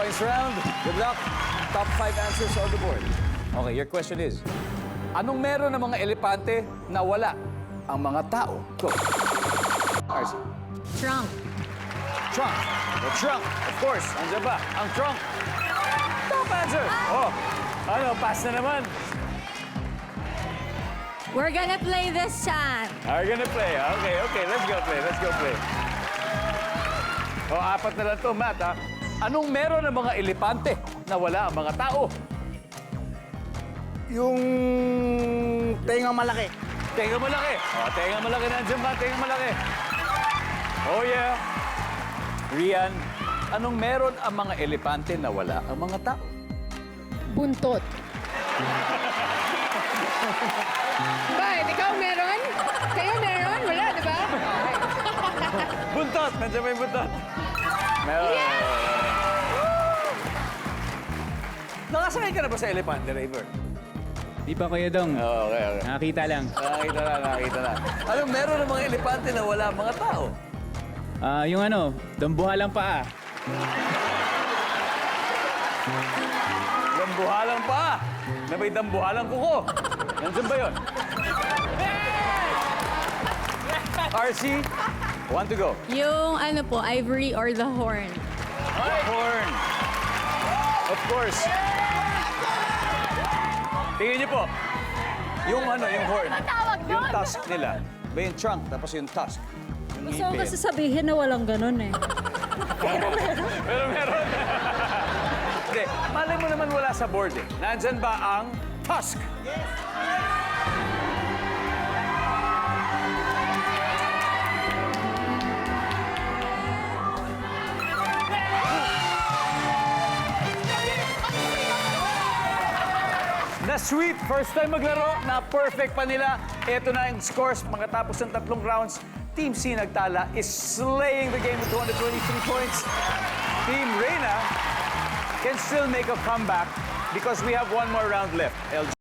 points round. Good luck. Top 5 answers on the board. Okay, your question is, anong meron ng mga elepante na wala ang mga tao? Go. RC. Trunk. Trunk. The trunk. Of course. Andiyan ba? Ang trunk. Top answer. Oh, ano, pass na naman. We're gonna play this chant. Are you gonna play? Okay, okay. Let's go play. Let's go play. Oh, apat na lang to, Matt, ha? Anong meron ng mga elepante na wala ang mga tao? Yung tenga malaki. Tenga malaki. Oh, tenga malaki. Nandiyan ba? Tenga malaki. Oh, yeah. Rian, anong meron ang mga elepante na wala ang mga tao? Buntot. Bakit? Ikaw meron? Kayo meron? Wala, di ba? Buntot! Nandiyan ba yung buntot? Meron. Nakasakay ka na ba sa elepante, Raver? Di pa, Kuya Dong. Oh, okay, okay. Nakakita lang. Nakakita na, nakakita na. Anong meron ng mga elepante na wala ang mga tao? Yung ano, dambuhalang paa. Dambuhalang pa. Na may dambuhalang kuko. Nandiyan ba yun? RC, one to go. Yung ano po, ivory or the horn. Horn. Of course. Tingnan niyo po. Yung ano, yung horn. Yung tusk nila. Ba yung trunk, tapos yung tusk. Yung Gusto ko ngipin. kasi sabihin na walang ganun eh. Pero meron. Hindi, malay mo naman wala sa board eh. Nandyan ba ang tusk? Na-sweep. First time maglaro, na-perfect pa nila. Ito na yung scores. Pagkatapos ng 3 rounds, Team C nagtala is slaying the game with 223 points. Team Reyna can still make a comeback because we have one more round left. LJ.